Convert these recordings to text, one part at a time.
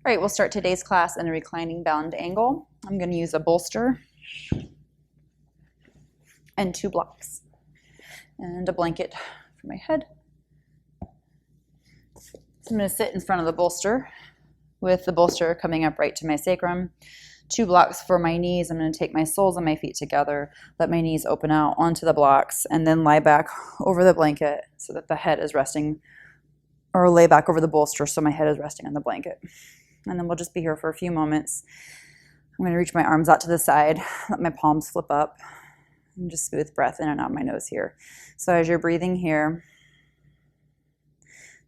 right, we'll start today's class in a reclining bound angle. I'm going to use a bolster and 2 blocks and a blanket for my head. So I'm going to sit in front of the bolster with the bolster coming up right to my sacrum. 2 blocks for my knees. I'm going to take my soles of my feet together, let my knees open out onto the blocks, and then lie back over the blanket so that the head is resting, or lay back over the bolster so my head is resting on the blanket. And then we'll just be here for a few moments. I'm going to reach my arms out to the side, let my palms flip up, and just smooth breath in and out my nose here. So as you're breathing here,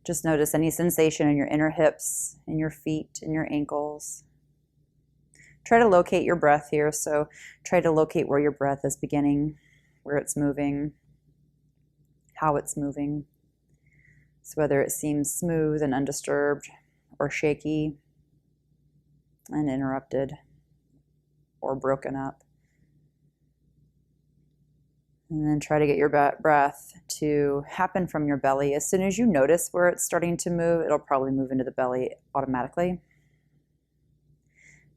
just notice any sensation in your inner hips, in your feet, in your ankles. Try to locate your breath here. So try to locate where your breath is beginning, where it's moving, how it's moving. So whether it seems smooth and undisturbed, or shaky and interrupted, or broken up. And then try to get your breath to happen from your belly. As soon as you notice where it's starting to move, it'll probably move into the belly automatically.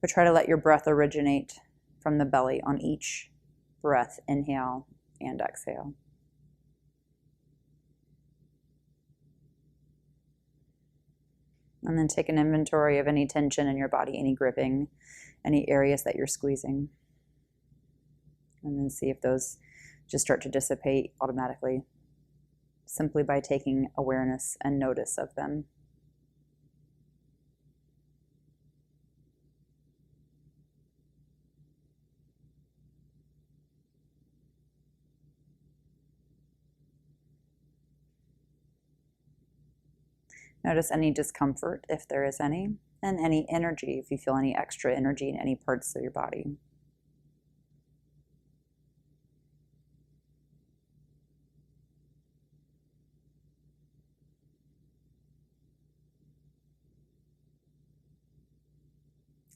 But try to let your breath originate from the belly on each breath, inhale and exhale. And then take an inventory of any tension in your body, any gripping, any areas that you're squeezing. And then see if those just start to dissipate automatically, simply by taking awareness and notice of them. Notice any discomfort, if there is any, and any energy, if you feel any extra energy in any parts of your body.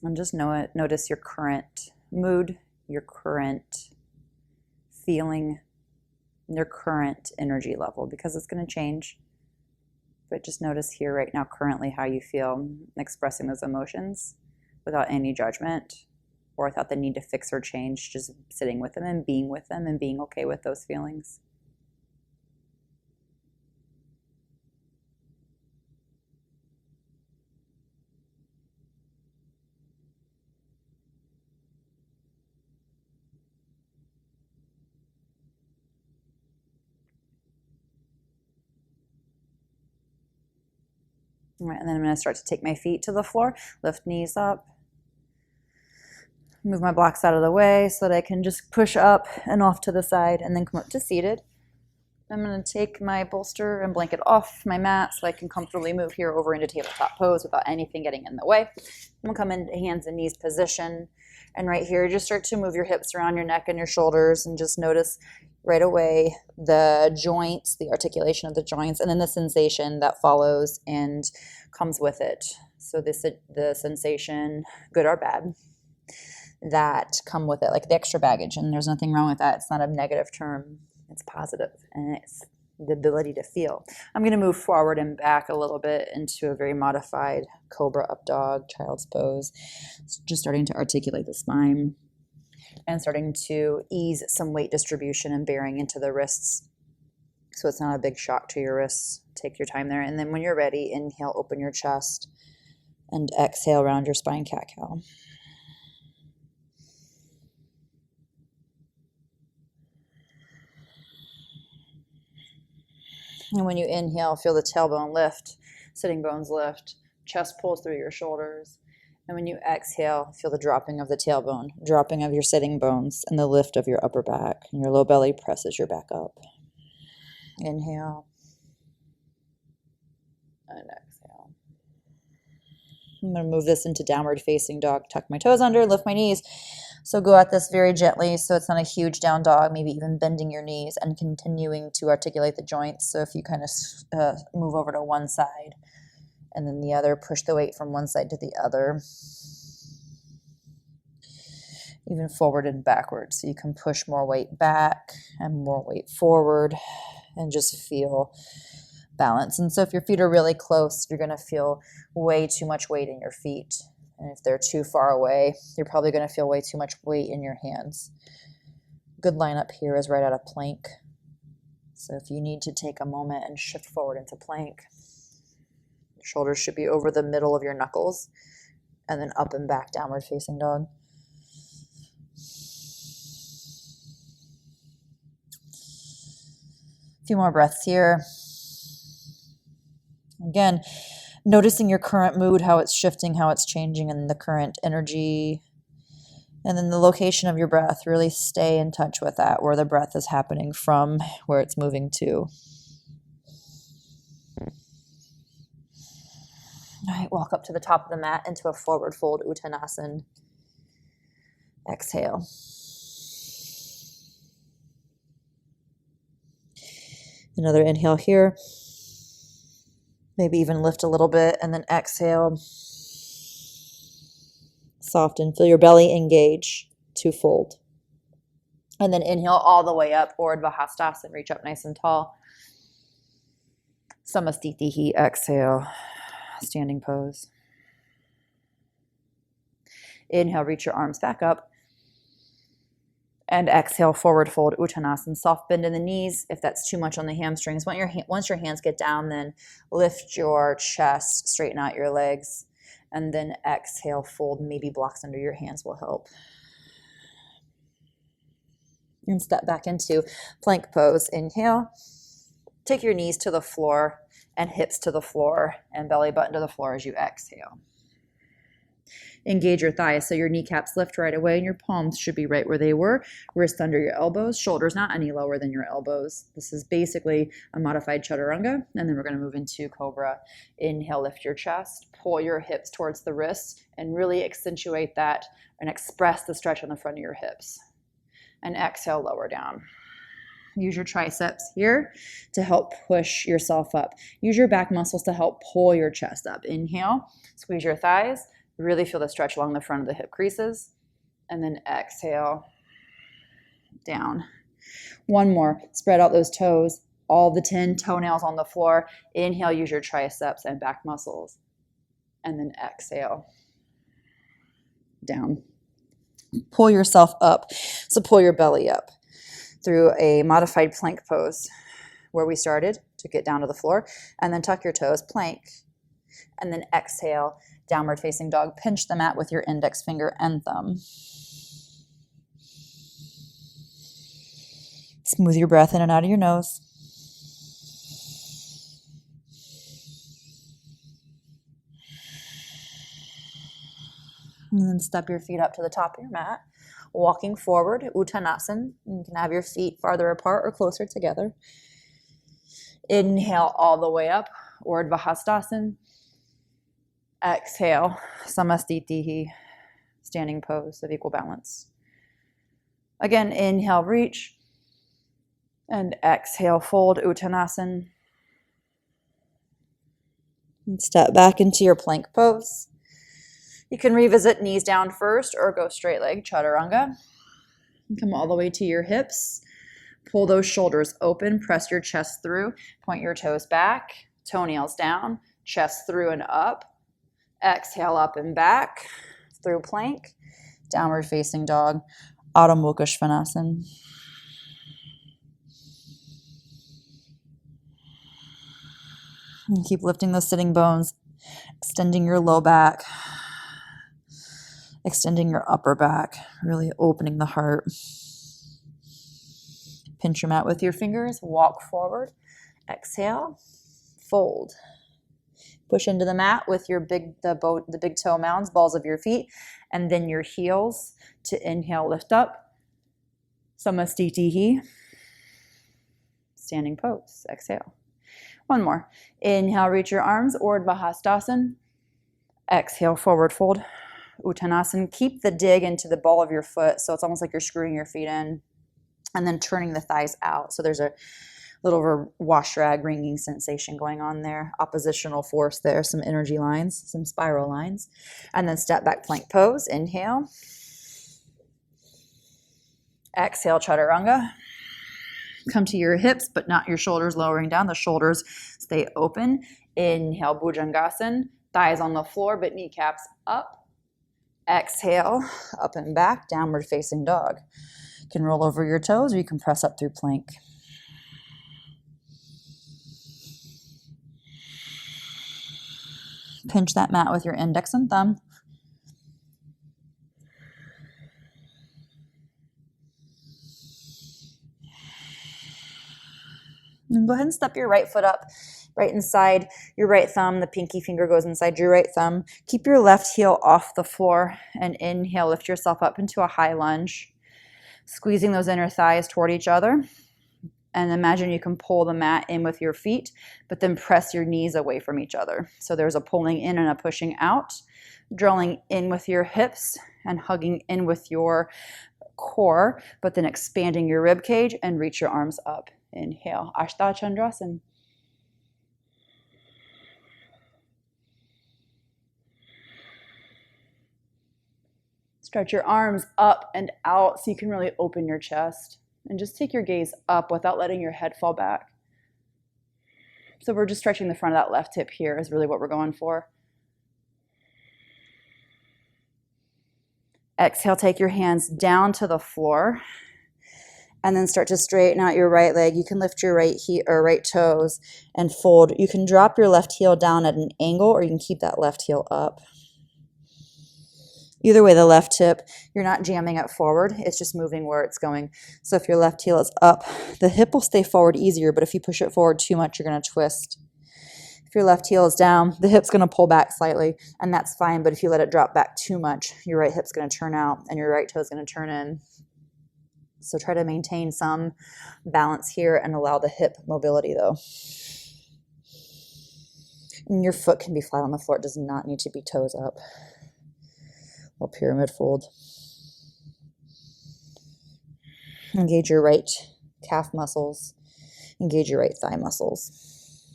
And just notice your current mood, your current feeling, your current energy level, because it's going to change. But just notice here right now, currently, how you feel expressing those emotions without any judgment or without the need to fix or change, just sitting with them and being okay with those feelings. All right, and then I'm going to start to take my feet to the floor, lift knees up, move my blocks out of the way so that I can just push up and off to the side and then come up to seated. I'm going to take my bolster and blanket off my mat so I can comfortably move here over into tabletop pose without anything getting in the way. I'm going to come into hands and knees position. And right here, just start to move your hips around your neck and your shoulders, and just notice right away the joints, the articulation of the joints, and then the sensation that follows and comes with it. So the sensation, good or bad, that come with it, like the extra baggage. And there's nothing wrong with that. It's not a negative term. It's positive, and it's the ability to feel. I'm going to move forward and back a little bit into a very modified cobra up dog, child's pose. Just starting to articulate the spine and starting to ease some weight distribution and bearing into the wrists, so it's not a big shock to your wrists. Take your time there. And then when you're ready, inhale, open your chest, and exhale, round your spine, cat-cow. And when you inhale, feel the tailbone lift, sitting bones lift, chest pulls through your shoulders. And when you exhale, feel the dropping of the tailbone, dropping of your sitting bones, and the lift of your upper back. And your low belly presses your back up. Inhale. And exhale. I'm going to move this into downward facing dog. Tuck my toes under, lift my knees. So go at this very gently, so it's not a huge down dog, maybe even bending your knees and continuing to articulate the joints. So if you kind of move over to one side and then the other, push the weight from one side to the other, even forward and backward. So you can push more weight back and more weight forward, and just feel balance. And so if your feet are really close, you're going to feel way too much weight in your feet. And if they're too far away, you're probably going to feel way too much weight in your hands. Good line up here is right out of plank. So if you need to take a moment and shift forward into plank, your shoulders should be over the middle of your knuckles, and then up and back, downward facing dog. A few more breaths here. Again, noticing your current mood, how it's shifting, how it's changing, and the current energy. And then the location of your breath, really stay in touch with that, where the breath is happening from, where it's moving to. All right, walk up to the top of the mat into a forward fold Uttanasana. Exhale. Another inhale here. Maybe even lift a little bit, and then exhale. Soften, feel your belly engage to fold. And then inhale all the way up, Urdhva Hastasana, reach up nice and tall. Samastitihi, exhale, standing pose. Inhale, reach your arms back up. And exhale, forward fold, Uttanasana. Soft bend in the knees if that's too much on the hamstrings. Once your hands get down, then lift your chest, straighten out your legs. And then exhale, fold. Maybe blocks under your hands will help. And step back into plank pose. Inhale. Take your knees to the floor and hips to the floor and belly button to the floor as you exhale. Engage your thighs so your kneecaps lift right away and your palms should be right where they were. Wrist under your elbows, shoulders not any lower than your elbows. This is basically a modified chaturanga, and then we're going to move into cobra. Inhale, lift your chest, pull your hips towards the wrists, and really accentuate that and express the stretch on the front of your hips. And exhale, lower down. Use your triceps here to help push yourself up. Use your back muscles to help pull your chest up. Inhale, squeeze your thighs. Really feel the stretch along the front of the hip creases. And then exhale, down. One more. Spread out those toes. All the 10 toenails on the floor. Inhale, use your triceps and back muscles. And then exhale, down. Pull yourself up. So pull your belly up through a modified plank pose where we started to get down to the floor. And then tuck your toes, plank. And then exhale, downward facing dog. Pinch the mat with your index finger and thumb. Smooth your breath in and out of your nose. And then step your feet up to the top of your mat. Walking forward, Uttanasana. You can have your feet farther apart or closer together. Inhale all the way up, Urdhva Hastasana. Exhale, Samastitihi, standing pose of equal balance. Again, inhale, reach. And exhale, fold, Uttanasana. And step back into your plank pose. You can revisit knees down first or go straight leg, chaturanga. Come all the way to your hips. Pull those shoulders open, press your chest through, point your toes back, toenails down, chest through and up. Exhale, up and back through plank, downward facing dog, Adho Mukha Svanasana. And keep lifting those sitting bones, extending your low back, extending your upper back, really opening the heart. Pinch your mat with your fingers, walk forward, exhale, fold. Push into the mat with your the big toe mounds, balls of your feet, and then your heels to inhale, lift up. Samastitihi, standing pose, exhale. One more. Inhale, reach your arms, Urdhva Hastasana. Exhale, forward fold, Uttanasana. Keep the dig into the ball of your foot, so it's almost like you're screwing your feet in, and then turning the thighs out. So there's a little wash rag ringing sensation going on there, oppositional force there, some energy lines, some spiral lines. And then step back plank pose, inhale. Exhale, chaturanga. Come to your hips, but not your shoulders lowering down. The shoulders stay open. Inhale, Bhujangasana. Thighs on the floor, but kneecaps up. Exhale, up and back, downward facing dog. You can roll over your toes or you can press up through plank. Pinch that mat with your index and thumb. And go ahead and step your right foot up, right inside your right thumb. The pinky finger goes inside your right thumb. Keep your left heel off the floor and inhale. Lift yourself up into a high lunge, squeezing those inner thighs toward each other. And imagine you can pull the mat in with your feet, but then press your knees away from each other. So there's a pulling in and a pushing out, drawing in with your hips and hugging in with your core, but then expanding your rib cage and reach your arms up. Inhale, Ashtha Chandrasana. Stretch your arms up and out so you can really open your chest. And just take your gaze up without letting your head fall back. So we're just stretching the front of that left hip here is really what we're going for. Exhale, take your hands down to the floor. And then start to straighten out your right leg. You can lift your right heel or right toes and fold. You can drop your left heel down at an angle, or you can keep that left heel up. Either way, the left hip, you're not jamming it forward. It's just moving where it's going. So if your left heel is up, the hip will stay forward easier, but if you push it forward too much, you're going to twist. If your left heel is down, the hip's going to pull back slightly, and that's fine. But if you let it drop back too much, your right hip's going to turn out and your right toe is going to turn in. So try to maintain some balance here and allow the hip mobility though. And your foot can be flat on the floor. It does not need to be toes up. Little pyramid fold. Engage your right calf muscles. Engage your right thigh muscles.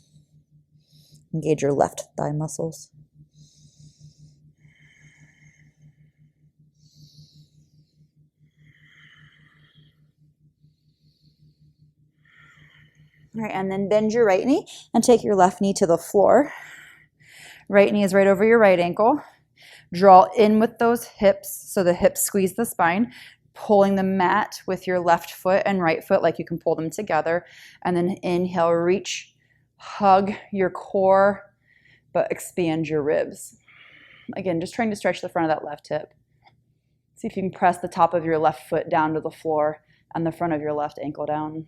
Engage your left thigh muscles. All right, and then bend your right knee and take your left knee to the floor. Right knee is right over your right ankle. Draw in with those hips so the hips squeeze the spine, pulling the mat with your left foot and right foot like you can pull them together. And then inhale, reach, hug your core, but expand your ribs. Again, just trying to stretch the front of that left hip. See if you can press the top of your left foot down to the floor and the front of your left ankle down.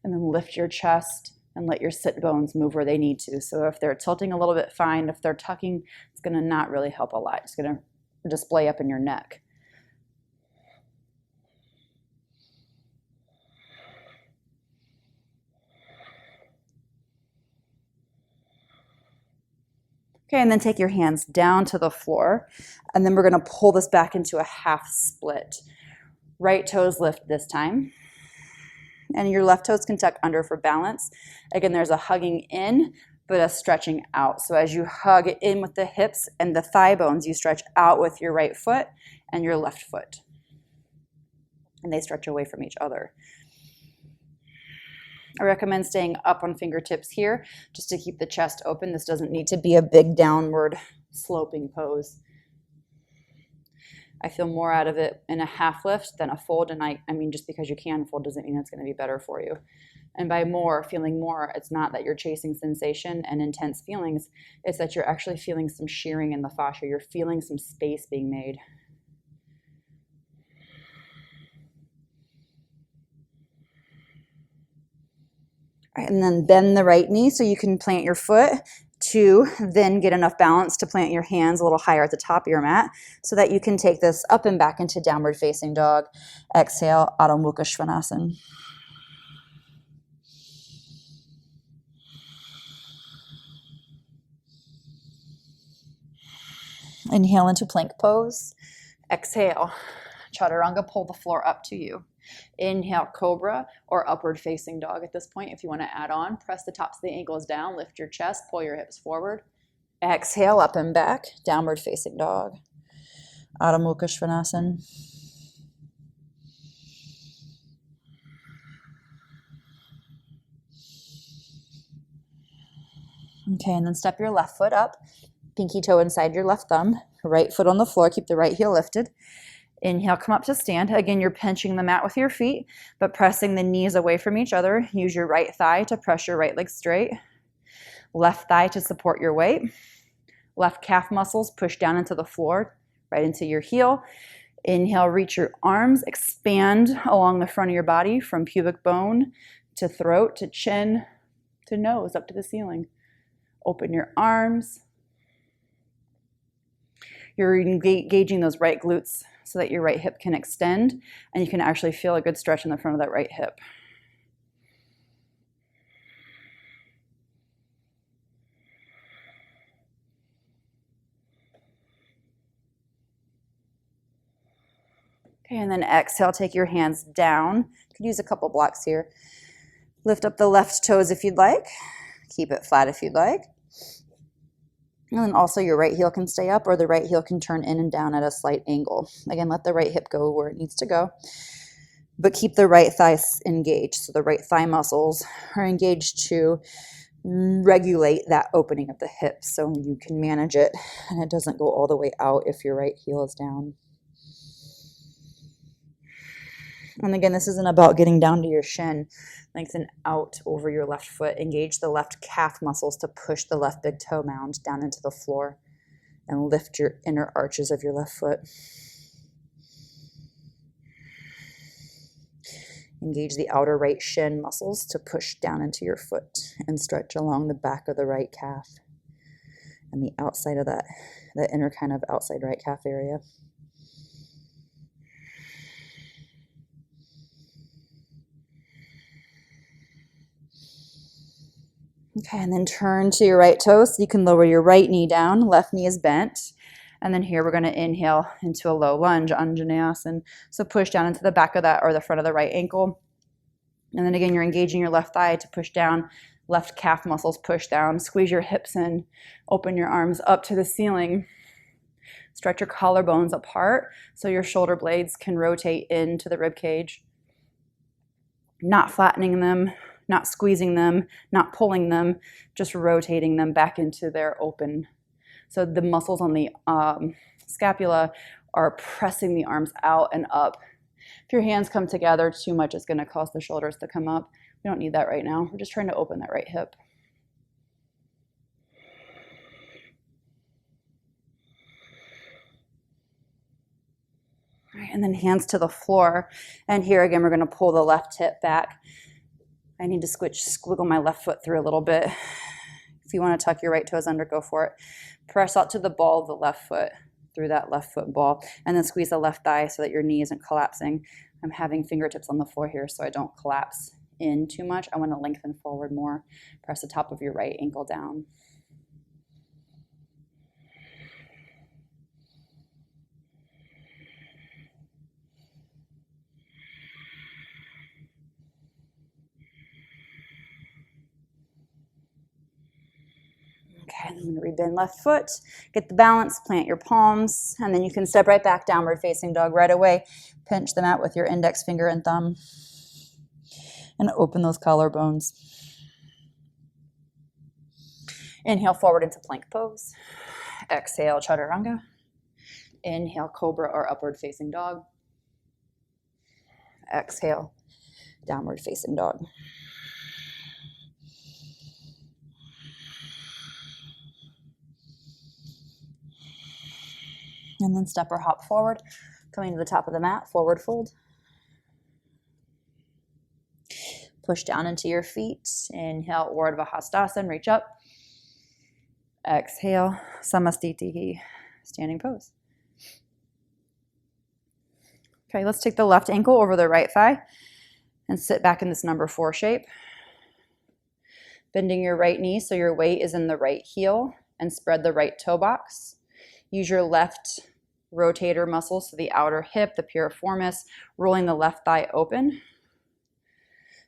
And then lift your chest and let your sit bones move where they need to. So if they're tilting a little bit, fine. If they're tucking, it's going to not really help a lot. It's going to display up in your neck. Okay, and then take your hands down to the floor. And then we're going to pull this back into a half split. Right toes lift this time. And your left toes can tuck under for balance. Again, there's a hugging in, but a stretching out. So as you hug in with the hips and the thigh bones, you stretch out with your right foot and your left foot. And they stretch away from each other. I recommend staying up on fingertips here just to keep the chest open. This doesn't need to be a big downward sloping pose. I feel more out of it in a half lift than a fold. And I mean, just because you can fold doesn't mean it's going to be better for you. And by more, feeling more, it's not that you're chasing sensation and intense feelings. It's that you're actually feeling some shearing in the fascia. You're feeling some space being made. All right, and then bend the right knee so you can plant your foot to then get enough balance to plant your hands a little higher at the top of your mat so that you can take this up and back into downward facing dog. Exhale, Adho Mukha Svanasana. Inhale into plank pose. Exhale, Chaturanga, pull the floor up to you. Inhale, Cobra or upward facing dog at this point. If you want to add on, press the tops of the ankles down, lift your chest, pull your hips forward. Exhale, up and back, downward facing dog. Adho Mukha Svanasana. Okay, and then step your left foot up, pinky toe inside your left thumb, right foot on the floor, keep the right heel lifted. Inhale, come up to stand. Again, you're pinching the mat with your feet, but pressing the knees away from each other. Use your right thigh to press your right leg straight. Left thigh to support your weight. Left calf muscles push down into the floor, right into your heel. Inhale, reach your arms, expand along the front of your body from pubic bone to throat to chin to nose up to the ceiling. Open your arms. You're engaging those right glutes so that your right hip can extend, and you can actually feel a good stretch in the front of that right hip. Okay, and then exhale, take your hands down. You could use a couple blocks here. Lift up the left toes if you'd like. Keep it flat if you'd like. And then also your right heel can stay up, or the right heel can turn in and down at a slight angle. Again, let the right hip go where it needs to go, but keep the right thigh engaged. So the right thigh muscles are engaged to regulate that opening of the hip so you can manage it and it doesn't go all the way out if your right heel is down. And again, this isn't about getting down to your shin. Lengthen out over your left foot. Engage the left calf muscles to push the left big toe mound down into the floor and lift your inner arches of your left foot. Engage the outer right shin muscles to push down into your foot and stretch along the back of the right calf and the outside of that inner kind of outside right calf area. Okay, and then turn to your right toe so you can lower your right knee down, left knee is bent. And then here we're going to inhale into a low lunge, Anjaneyasana. So push down into the back of that or the front of the right ankle. And then again, you're engaging your left thigh to push down, left calf muscles push down, squeeze your hips in, open your arms up to the ceiling. Stretch your collarbones apart so your shoulder blades can rotate into the rib cage. Not flattening them, not squeezing them, not pulling them, just rotating them back into their open. So the muscles on the scapula are pressing the arms out and up. If your hands come together too much, it's going to cause the shoulders to come up. We don't need that right now. We're just trying to open that right hip. All right, and then hands to the floor. And here again, we're going to pull the left hip back. I need to squiggle my left foot through a little bit. If you want to tuck your right toes under, go for it. Press out to the ball of the left foot through that left foot ball, and then squeeze the left thigh so that your knee isn't collapsing. I'm having fingertips on the floor here so I don't collapse in too much. I want to lengthen forward more. Press the top of your right ankle down. Okay, I'm going to rebend left foot, get the balance, plant your palms, and then you can step right back, downward facing dog right away. Pinch the mat with your index finger and thumb, and open those collarbones. Inhale forward into plank pose. Exhale, chaturanga. Inhale, cobra or upward facing dog. Exhale, downward facing dog. And then step or hop forward, coming to the top of the mat, forward fold. Push down into your feet. Inhale, Urdhva Hastasana, reach up. Exhale, Samastitihi, standing pose. Okay, let's take the left ankle over the right thigh and sit back in this number 4 shape. Bending your right knee so your weight is in the right heel and spread the right toe box. Use your left rotator muscles, so the outer hip, the piriformis, rolling the left thigh open.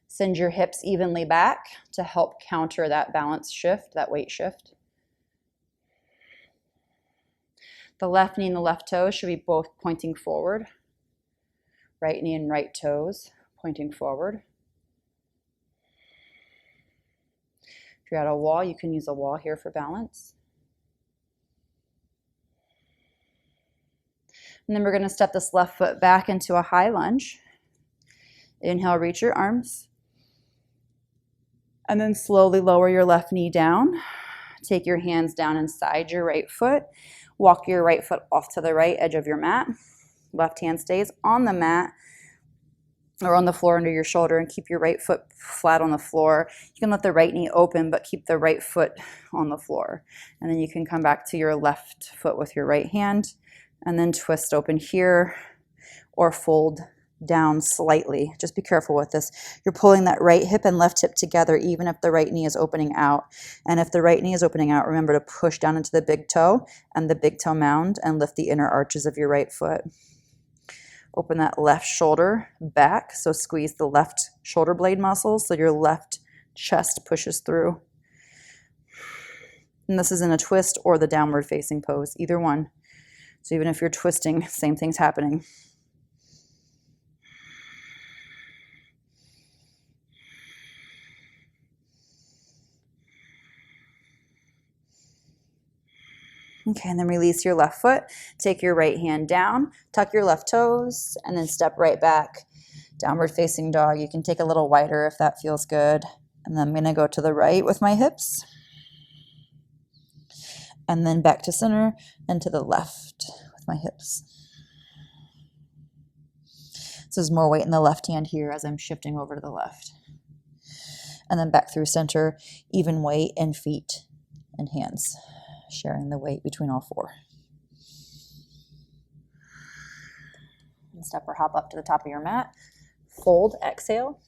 Send your hips evenly back to help counter that balance shift, that weight shift. The left knee and the left toes should be both pointing forward. Right knee and right toes pointing forward. If you're at a wall, you can use a wall here for balance. And then we're going to step this left foot back into a high lunge. Inhale, reach your arms. And then slowly lower your left knee down. Take your hands down inside your right foot. Walk your right foot off to the right edge of your mat. Left hand stays on the mat or on the floor under your shoulder, and keep your right foot flat on the floor. You can let the right knee open, but keep the right foot on the floor. And then you can come back to your left foot with your right hand, and then twist open here or fold down slightly. Just be careful with this. You're pulling that right hip and left hip together, even if the right knee is opening out. And if the right knee is opening out, remember to push down into the big toe and the big toe mound and lift the inner arches of your right foot. Open that left shoulder back, so squeeze the left shoulder blade muscles so your left chest pushes through. And this is in a twist or the downward facing pose, either one. So even if you're twisting, same thing's happening. Okay, and then release your left foot. Take your right hand down, tuck your left toes, and then step right back. Downward facing dog. You can take a little wider if that feels good. And then I'm going to go to the right with my hips. And then back to center and to the left with my hips. So there's more weight in the left hand here as I'm shifting over to the left. And then back through center, even weight in feet and hands, sharing the weight between all four. And step or hop up to the top of your mat. Fold, exhale.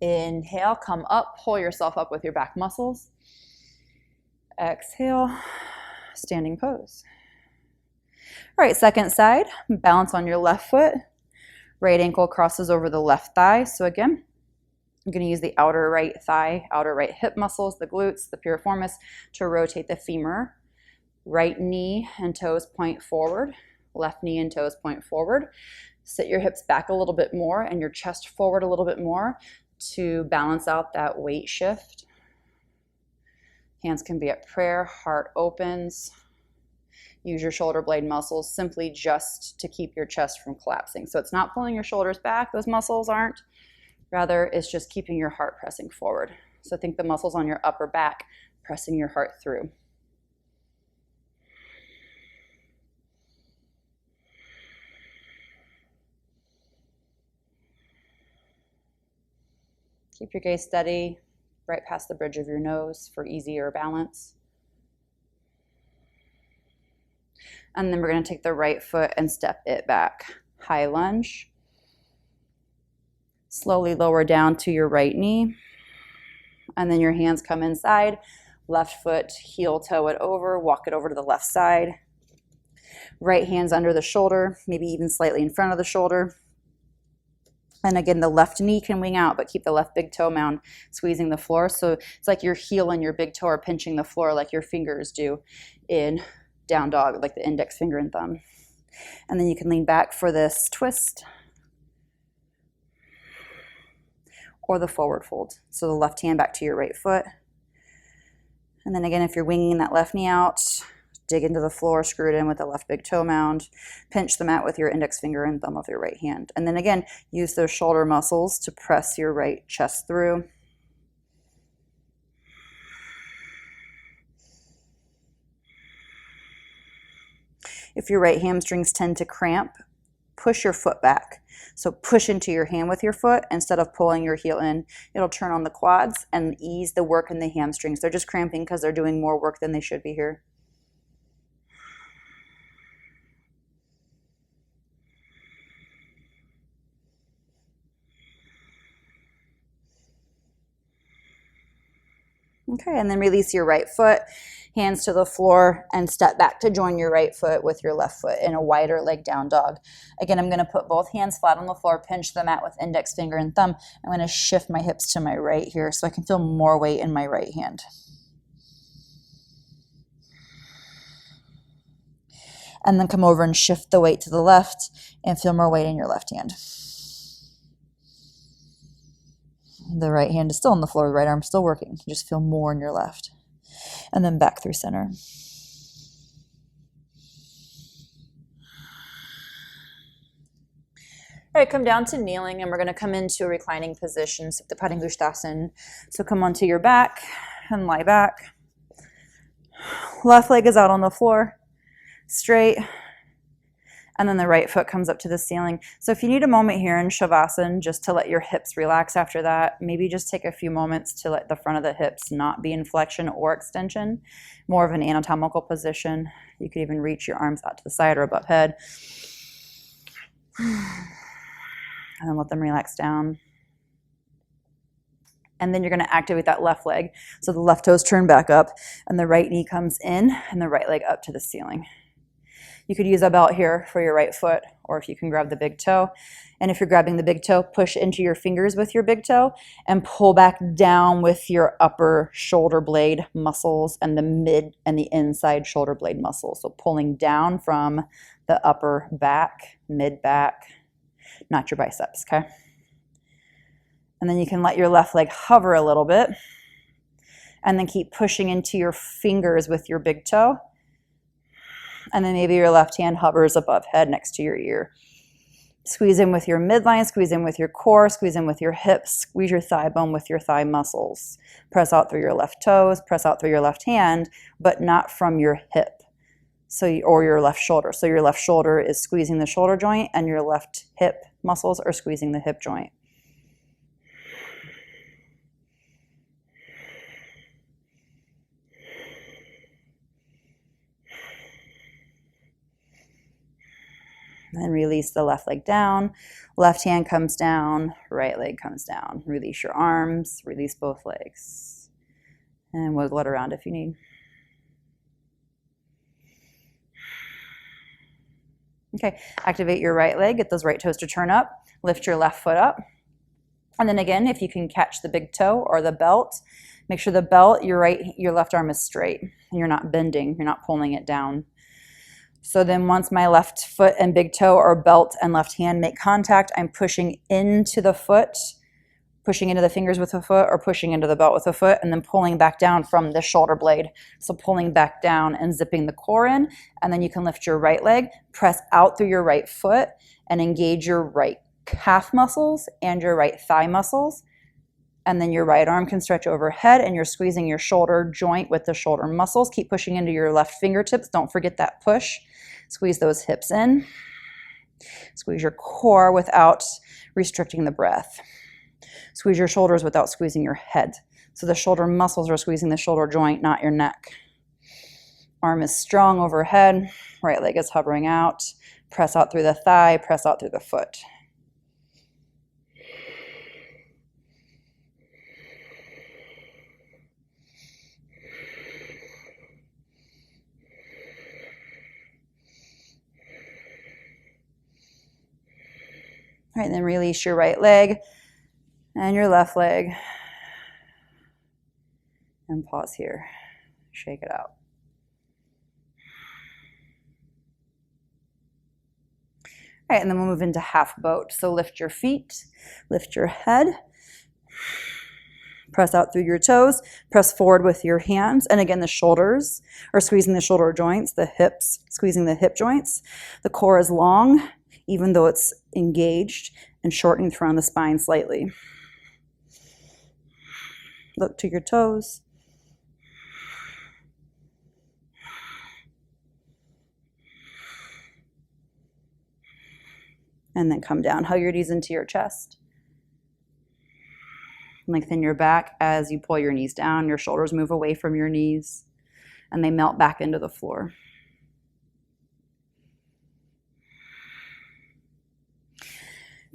Inhale, come up, pull yourself up with your back muscles. Exhale, standing pose. All right, second side, balance on your left foot. Right ankle crosses over the left thigh. So again, I'm going to use the outer right thigh, outer right hip muscles, the glutes, the piriformis, to rotate the femur. Right knee and toes point forward. Left knee and toes point forward. Sit your hips back a little bit more and your chest forward a little bit more to balance out that weight shift. Hands can be at prayer, heart opens. Use your shoulder blade muscles simply just to keep your chest from collapsing. So it's not pulling your shoulders back, those muscles aren't. Rather, it's just keeping your heart pressing forward. So think the muscles on your upper back pressing your heart through. Keep your gaze steady, right past the bridge of your nose for easier balance. And then we're going to take the right foot and step it back. High lunge. Slowly lower down to your right knee. And then your hands come inside. Left foot, heel toe it over, walk it over to the left side. Right hand's under the shoulder, maybe even slightly in front of the shoulder. And again, the left knee can wing out, but keep the left big toe mound squeezing the floor. So it's like your heel and your big toe are pinching the floor like your fingers do in down dog, like the index finger and thumb. And then you can lean back for this twist or the forward fold. So the left hand back to your right foot. And then again, if you're winging that left knee out, dig into the floor, screw it in with the left big toe mound, pinch the mat with your index finger and thumb of your right hand. And then again, use those shoulder muscles to press your right chest through. If your right hamstrings tend to cramp, push your foot back. So push into your hand with your foot instead of pulling your heel in. It'll turn on the quads and ease the work in the hamstrings. They're just cramping because they're doing more work than they should be here. Okay, and then release your right foot, hands to the floor, and step back to join your right foot with your left foot in a wider leg down dog. Again, I'm going to put both hands flat on the floor, pinch the mat with index finger and thumb. I'm going to shift my hips to my right here so I can feel more weight in my right hand. And then come over and shift the weight to the left and feel more weight in your left hand. The right hand is still on the floor, the right arm is still working. You just feel more in your left. And then back through center. All right, come down to kneeling, and we're going to come into a reclining position, Supta Padangusthasana. So come onto your back and lie back. Left leg is out on the floor, straight, and then the right foot comes up to the ceiling. So if you need a moment here in Shavasana just to let your hips relax after that, maybe just take a few moments to let the front of the hips not be in flexion or extension, more of an anatomical position. You could even reach your arms out to the side or above head. And then let them relax down. And then you're going to activate that left leg. So the left toes turn back up and the right knee comes in and the right leg up to the ceiling. You could use a belt here for your right foot, or if you can grab the big toe. And if you're grabbing the big toe, push into your fingers with your big toe and pull back down with your upper shoulder blade muscles and the mid and the inside shoulder blade muscles. So pulling down from the upper back, mid back, not your biceps, okay? And then you can let your left leg hover a little bit and then keep pushing into your fingers with your big toe. And then maybe your left hand hovers above head next to your ear. Squeeze in with your midline, squeeze in with your core, squeeze in with your hips, squeeze your thigh bone with your thigh muscles. Press out through your left toes, press out through your left hand, but not from your hip. Or your left shoulder. So your left shoulder is squeezing the shoulder joint and your left hip muscles are squeezing the hip joint. And release the left leg down. Left hand comes down, right leg comes down. Release your arms, release both legs. And wiggle it around if you need. Okay, activate your right leg, get those right toes to turn up, lift your left foot up. And then again, if you can catch the big toe or the belt, make sure the belt, your left arm is straight and you're not bending, you're not pulling it down. So then once my left foot and big toe or belt and left hand make contact, I'm pushing into the foot, pushing into the fingers with the foot or pushing into the belt with the foot and then pulling back down from the shoulder blade. So pulling back down and zipping the core in, and then you can lift your right leg, press out through your right foot and engage your right calf muscles and your right thigh muscles. And then your right arm can stretch overhead and you're squeezing your shoulder joint with the shoulder muscles. Keep pushing into your left fingertips. Don't forget that push. Squeeze those hips in. Squeeze your core without restricting the breath. Squeeze your shoulders without squeezing your head. So the shoulder muscles are squeezing the shoulder joint, not your neck. Arm is strong overhead. Right leg is hovering out. Press out through the thigh. Press out through the foot. All right, then release your right leg and your left leg. And pause here. Shake it out. All right, and then we'll move into half boat. So lift your feet, lift your head, press out through your toes, press forward with your hands. And again, the shoulders are squeezing the shoulder joints, the hips squeezing the hip joints. The core is long, even though it's engaged, and shortening around the spine slightly. Look to your toes. And then come down. Hug your knees into your chest. Lengthen your back as you pull your knees down. Your shoulders move away from your knees and they melt back into the floor.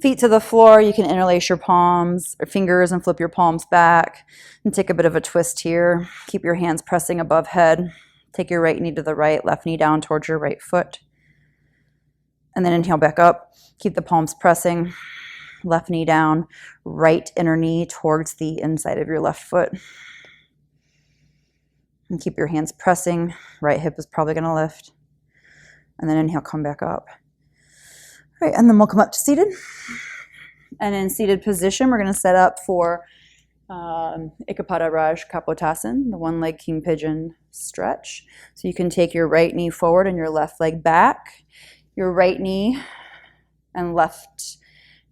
Feet to the floor. You can interlace your palms or fingers and flip your palms back and take a bit of a twist here. Keep your hands pressing above head. Take your right knee to the right, left knee down towards your right foot. And then inhale back up. Keep the palms pressing. Left knee down, right inner knee towards the inside of your left foot. And keep your hands pressing. Right hip is probably going to lift. And then inhale, come back up. All right, and then we'll come up to seated. And in seated position, we're going to set up for Ikapada Raj Kapotasana, the one leg king pigeon stretch. So you can take your right knee forward and your left leg back. Your right knee and left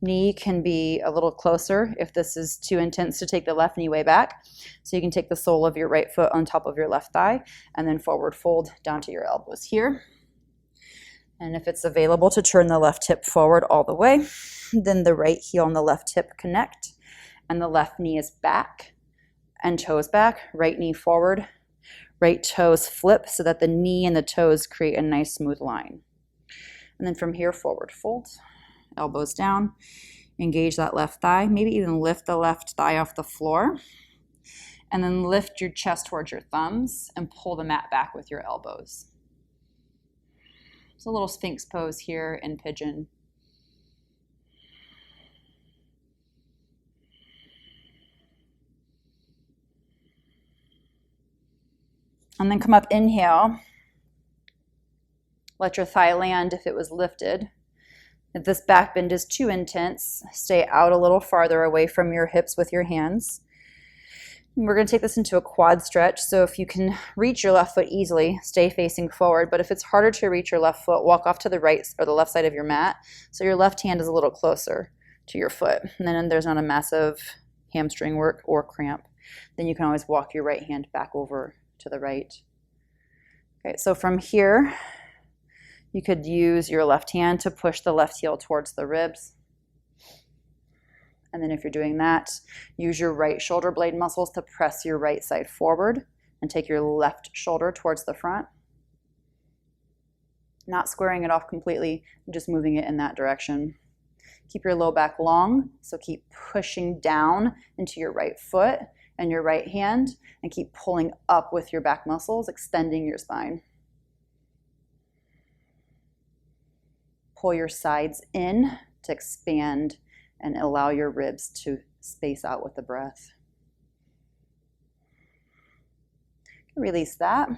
knee can be a little closer if this is too intense to take the left knee way back. So you can take the sole of your right foot on top of your left thigh and then forward fold down to your elbows here. And if it's available to turn the left hip forward all the way, then the right heel and the left hip connect and the left knee is back and toes back, right knee forward, right toes flip so that the knee and the toes create a nice smooth line. And then from here, forward fold, elbows down, engage that left thigh, maybe even lift the left thigh off the floor, and then lift your chest towards your thumbs and pull the mat back with your elbows. It's a little Sphinx pose here in pigeon. And then come up, inhale. Let your thigh land if it was lifted. If this back bend is too intense, stay out a little farther away from your hips with your hands. And we're going to take this into a quad stretch, so if you can reach your left foot easily, stay facing forward. But if it's harder to reach your left foot, walk off to the right or the left side of your mat so your left hand is a little closer to your foot. And then there's not a massive hamstring work or cramp. Then you can always walk your right hand back over to the right. Okay, so from here, you could use your left hand to push the left heel towards the ribs. And then if you're doing that, use your right shoulder blade muscles to press your right side forward and take your left shoulder towards the front. Not squaring it off completely, just moving it in that direction. Keep your low back long, so keep pushing down into your right foot and your right hand, and keep pulling up with your back muscles, extending your spine. Pull your sides in to expand and allow your ribs to space out with the breath. Release that.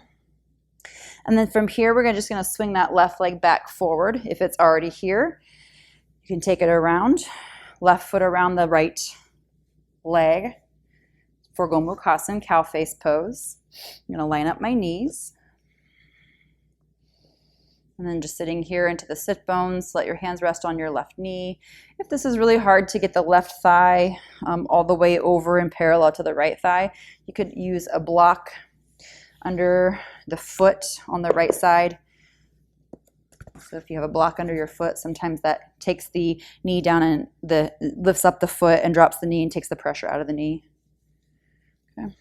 And then from here, we're just going to swing that left leg back forward. If it's already here, you can take it around, left foot around the right leg for Gomukhasana, cow face pose. I'm going to line up my knees. And then just sitting here into the sit bones, let your hands rest on your left knee. If this is really hard to get the left thigh all the way over and parallel to the right thigh, you could use a block under the foot on the right side. So if you have a block under your foot, sometimes that takes the knee down and lifts up the foot and drops the knee and takes the pressure out of the knee. Okay.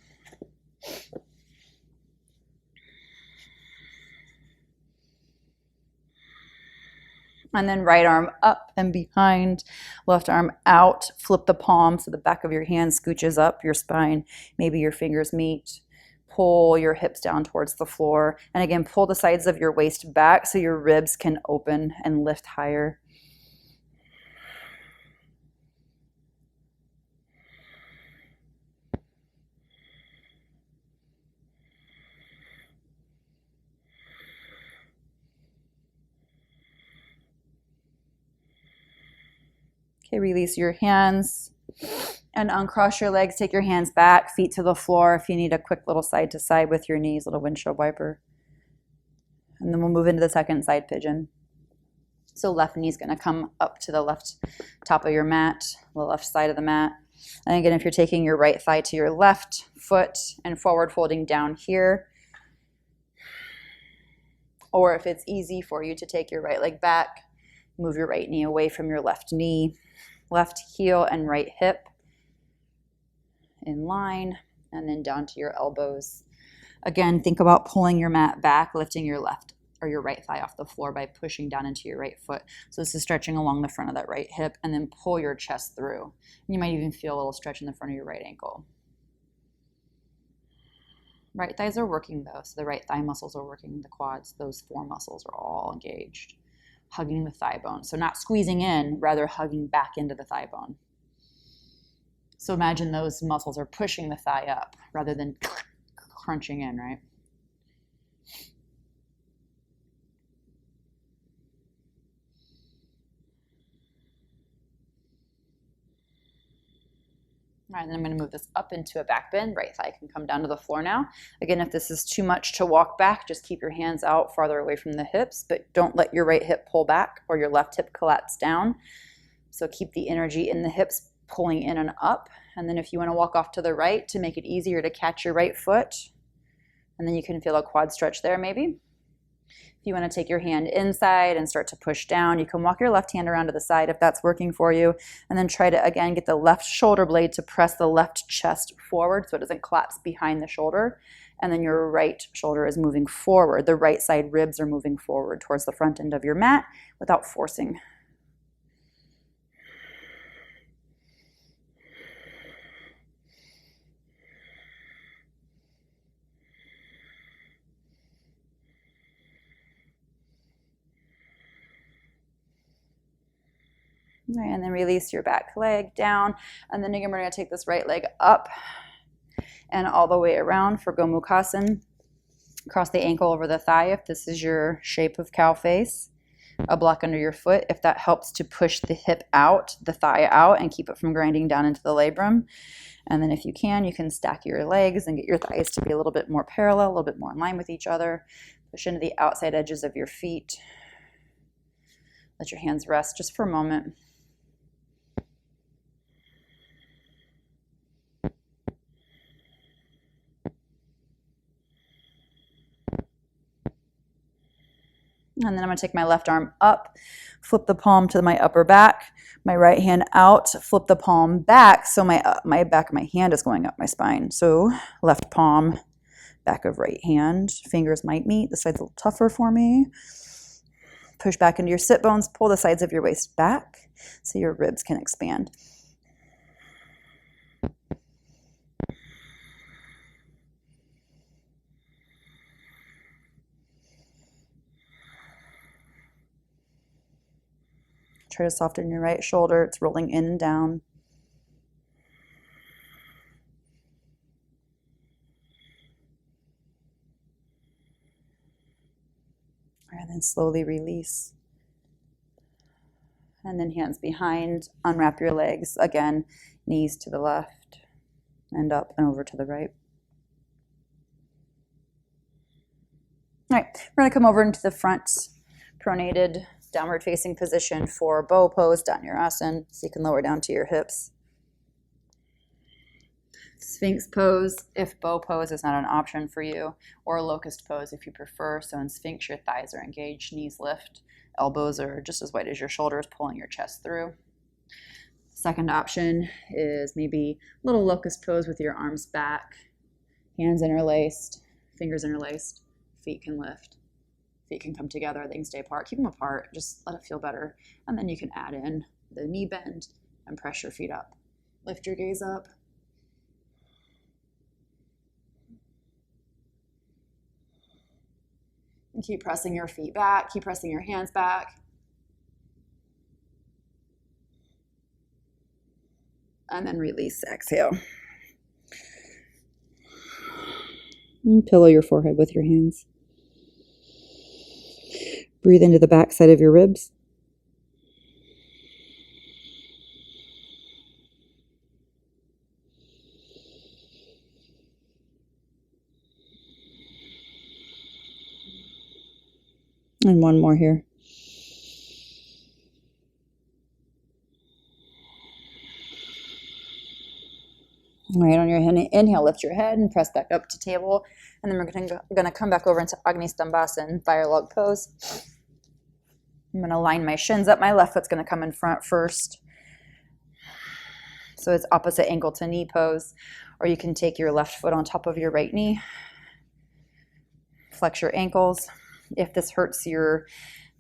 And then right arm up and behind, left arm out, flip the palm so the back of your hand scooches up your spine. Maybe your fingers meet. Pull your hips down towards the floor. And again, pull the sides of your waist back so your ribs can open and lift higher. Okay, release your hands and uncross your legs. Take your hands back, feet to the floor. If you need a quick little side to side with your knees, little windshield wiper. And then we'll move into the second side pigeon. So left knee's going to come up to the left top of your mat, the left side of the mat. And again, if you're taking your right thigh to your left foot and forward folding down here, or if it's easy for you to take your right leg back, move your right knee away from your left knee, left heel and right hip in line, and then down to your elbows. Again, think about pulling your mat back, lifting your left or your right thigh off the floor by pushing down into your right foot. So this is stretching along the front of that right hip, and then pull your chest through. You might even feel a little stretch in the front of your right ankle. Right thighs are working though, so the right thigh muscles are working, the quads, those four muscles are all engaged. Hugging the thigh bone. So not squeezing in, rather hugging back into the thigh bone. So imagine those muscles are pushing the thigh up rather than crunching in, right? All right, then I'm going to move this up into a back bend. Right thigh can come down to the floor now. Again, if this is too much to walk back, just keep your hands out farther away from the hips, but don't let your right hip pull back or your left hip collapse down. So keep the energy in the hips pulling in and up. And then if you want to walk off to the right to make it easier to catch your right foot, and then you can feel a quad stretch there maybe. If you want to take your hand inside and start to push down, you can walk your left hand around to the side if that's working for you, and then try to, again, get the left shoulder blade to press the left chest forward so it doesn't collapse behind the shoulder, and then your right shoulder is moving forward. The right side ribs are moving forward towards the front end of your mat without forcing. Right, and then release your back leg down. And then again, we're going to take this right leg up and all the way around for Gomukhasana. Cross the ankle over the thigh if this is your shape of cow face. A block under your foot if that helps to push the hip out, the thigh out, and keep it from grinding down into the labrum. And then if you can stack your legs and get your thighs to be a little bit more parallel, a little bit more in line with each other. Push into the outside edges of your feet. Let your hands rest just for a moment. And then I'm going to take my left arm up, flip the palm to my upper back, my right hand out, flip the palm back, so my back of my hand is going up my spine. So left palm, back of right hand, fingers might meet. This side's a little tougher for me. Push back into your sit bones, pull the sides of your waist back so your ribs can expand. Try to soften your right shoulder. It's rolling in and down. And then slowly release. And then hands behind, unwrap your legs. Again, knees to the left and up and over to the right. All right, we're going to come over into the front pronated downward facing position for bow pose, Dhanurasana, so you can lower down to your hips. Sphinx pose if bow pose is not an option for you, or locust pose if you prefer. So in Sphinx, your thighs are engaged, knees lift, elbows are just as wide as your shoulders, pulling your chest through. Second option is maybe a little locust pose with your arms back, hands interlaced, fingers interlaced, feet can lift. Feet can come together, they can stay apart. Keep them apart, just let it feel better. And then you can add in the knee bend and press your feet up. Lift your gaze up. And keep pressing your feet back, keep pressing your hands back. And then release, exhale. And pillow your forehead with your hands. Breathe into the back side of your ribs. And one more here. All right, on your inhale, lift your head and press back up to table. And then we're going to come back over into Agni Stambhasana, fire log pose. I'm going to line my shins up. My left foot's going to come in front first. So it's opposite ankle to knee pose. Or you can take your left foot on top of your right knee. Flex your ankles. If this hurts your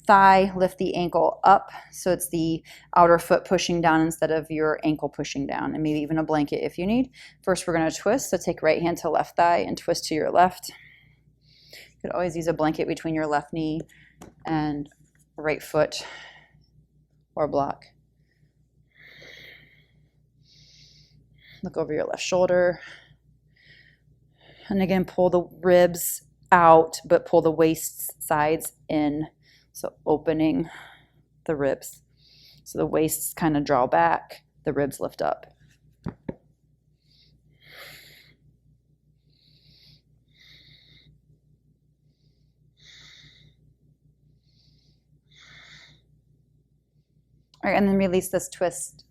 thigh, lift the ankle up so it's the outer foot pushing down instead of your ankle pushing down, and maybe even a blanket if you need. First, we're going to twist. So take right hand to left thigh and twist to your left. You could always use a blanket between your left knee and right foot or block. Look over your left shoulder. And again, pull the ribs out, but pull the waist sides in. So opening the ribs. So the waists kind of draw back, the ribs lift up. All right, and then release this twist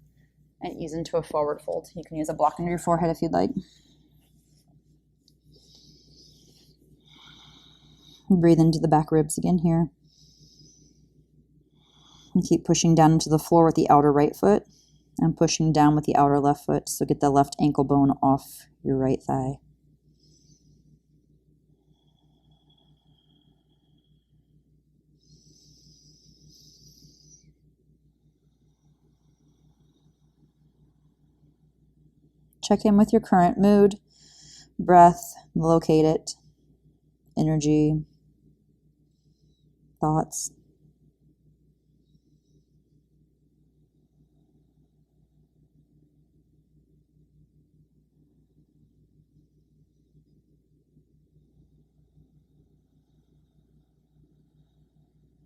and ease into a forward fold. You can use a block under your forehead if you'd like. Breathe into the back ribs again here. And keep pushing down into the floor with the outer right foot and pushing down with the outer left foot. So get the left ankle bone off your right thigh. Check in with your current mood, breath, locate it, energy, thoughts.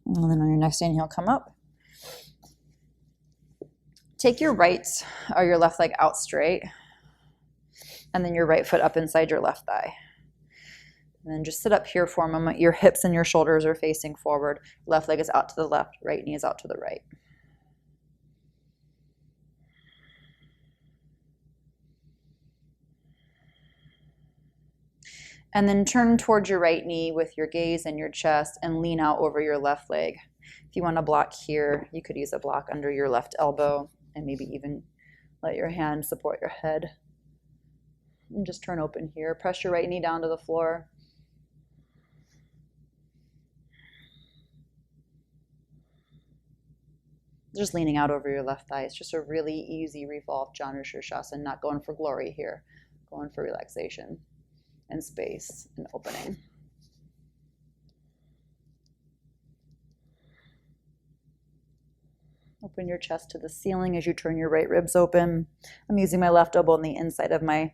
And then on your next inhale, come up. Take your right or your left leg out straight, and then your right foot up inside your left thigh. And then just sit up here for a moment. Your hips and your shoulders are facing forward. Left leg is out to the left, right knee is out to the right. And then turn towards your right knee with your gaze and your chest and lean out over your left leg. If you want to block here, you could use a block under your left elbow and maybe even let your hand support your head. And just turn open here. Press your right knee down to the floor. Just leaning out over your left thigh. It's just a really easy revolved Janu Shirshasana, not going for glory here, going for relaxation and space and opening. Open your chest to the ceiling as you turn your right ribs open. I'm using my left elbow on the inside of my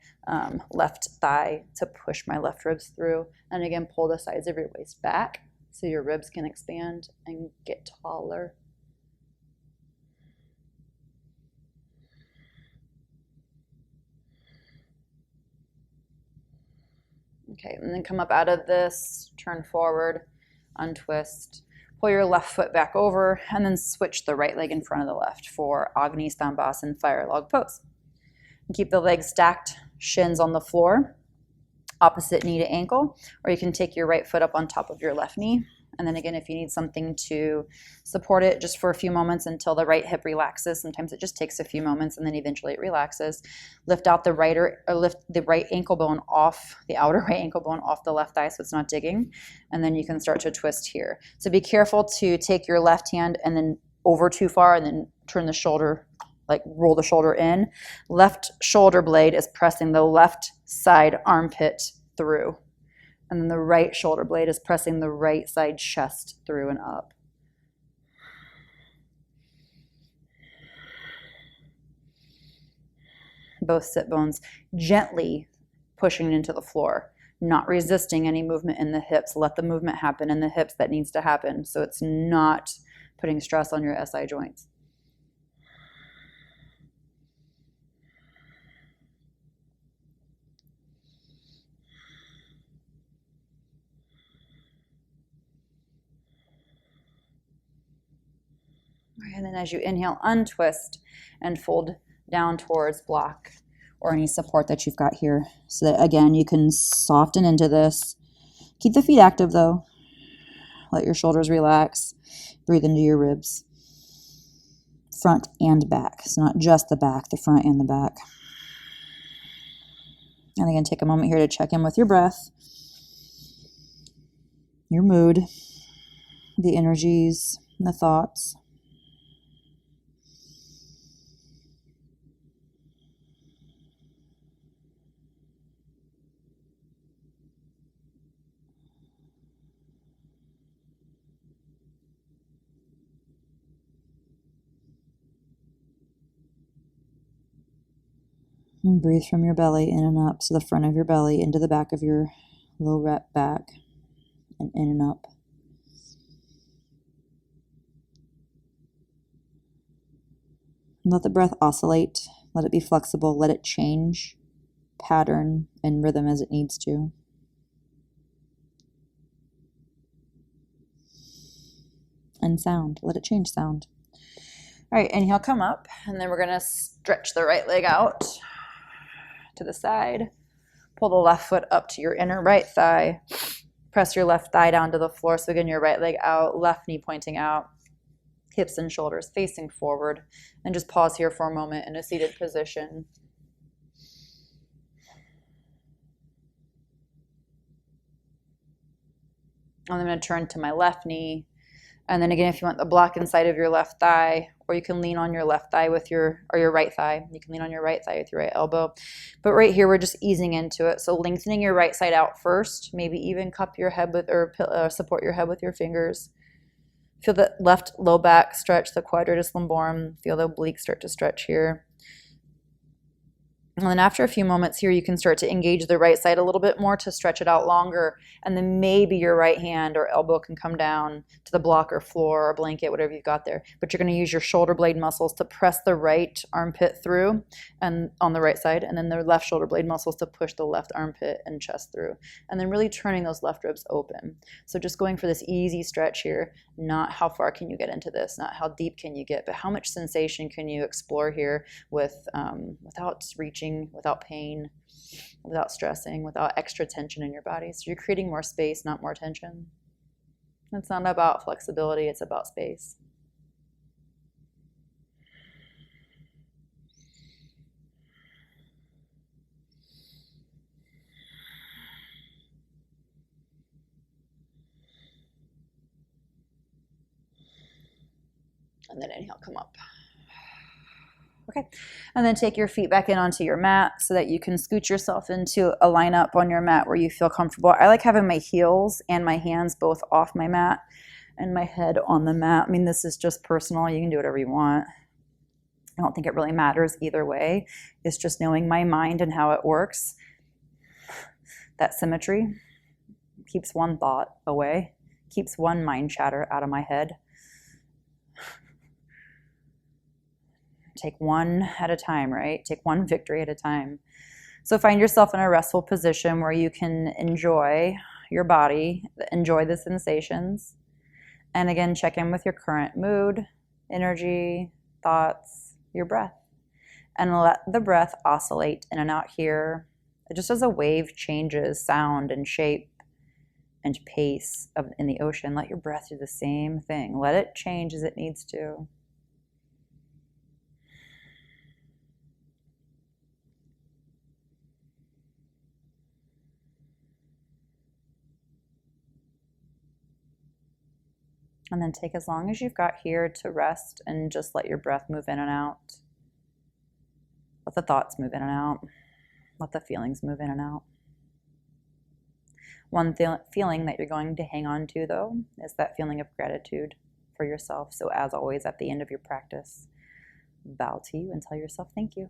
left thigh to push my left ribs through. And again, pull the sides of your waist back so your ribs can expand and get taller. Okay, and then come up out of this, turn forward, untwist. Pull your left foot back over and then switch the right leg in front of the left for Agni Stambhasana Fire Log Pose. And keep the legs stacked, shins on the floor, opposite knee to ankle, or you can take your right foot up on top of your left knee. And then again, if you need something to support it just for a few moments until the right hip relaxes, sometimes it just takes a few moments and then eventually it relaxes. Lift out the right or lift the right ankle bone off, the outer right ankle bone off the left thigh so it's not digging. And then you can start to twist here. So be careful to take your left hand and then over too far and then turn the shoulder, like roll the shoulder in. Left shoulder blade is pressing the left side armpit through. And then the right shoulder blade is pressing the right side chest through and up. Both sit bones gently pushing into the floor, not resisting any movement in the hips. Let the movement happen in the hips that needs to happen so it's not putting stress on your SI joints. And then as you inhale, untwist and fold down towards block or any support that you've got here. So that, again, you can soften into this. Keep the feet active, though. Let your shoulders relax. Breathe into your ribs. Front and back. So not just the back, the front and the back. And again, take a moment here to check in with your breath, your mood, the energies, the thoughts. And breathe from your belly in and up. So the front of your belly into the back of your low rep back and in and up. Let the breath oscillate. Let it be flexible. Let it change pattern and rhythm as it needs to. And sound. Let it change sound. All right, inhale, come up, and then we're gonna stretch the right leg out to the side. Pull the left foot up to your inner right thigh. Press your left thigh down to the floor. So again, your right leg out, left knee pointing out, hips and shoulders facing forward. And just pause here for a moment in a seated position. And I'm going to turn to my left knee. And then again, if you want the block inside of your left thigh, or you can lean on your left thigh with your right thigh. You can lean on your right thigh with your right elbow. But right here, we're just easing into it. So lengthening your right side out first. Maybe even cup your head with, or support your head with your fingers. Feel the left low back stretch, the quadratus lumborum. Feel the obliques start to stretch here. And then after a few moments here, you can start to engage the right side a little bit more to stretch it out longer. And then maybe your right hand or elbow can come down to the block or floor or blanket, whatever you've got there. But you're going to use your shoulder blade muscles to press the right armpit through and on the right side, and then the left shoulder blade muscles to push the left armpit and chest through. And then really turning those left ribs open. So just going for this easy stretch here, not how far can you get into this, not how deep can you get, but how much sensation can you explore here without reaching, without pain, without stressing, without extra tension in your body. So you're creating more space, not more tension. It's not about flexibility, it's about space. And then inhale, come up. Okay, and then take your feet back in onto your mat so that you can scoot yourself into a lineup on your mat where you feel comfortable. I like having my heels and my hands both off my mat and my head on the mat. I mean, this is just personal. You can do whatever you want. I don't think it really matters either way. It's just knowing my mind and how it works. That symmetry keeps one thought away, keeps one mind chatter out of my head. Take one at a time, right? Take one victory at a time. So find yourself in a restful position where you can enjoy your body, enjoy the sensations. And again, check in with your current mood, energy, thoughts, your breath. And let the breath oscillate in and out here. Just as a wave changes sound and shape and pace in the ocean, let your breath do the same thing. Let it change as it needs to. And then take as long as you've got here to rest and just let your breath move in and out. Let the thoughts move in and out. Let the feelings move in and out. One feeling that you're going to hang on to, though, is that feeling of gratitude for yourself. So as always, at the end of your practice, bow to you and tell yourself thank you.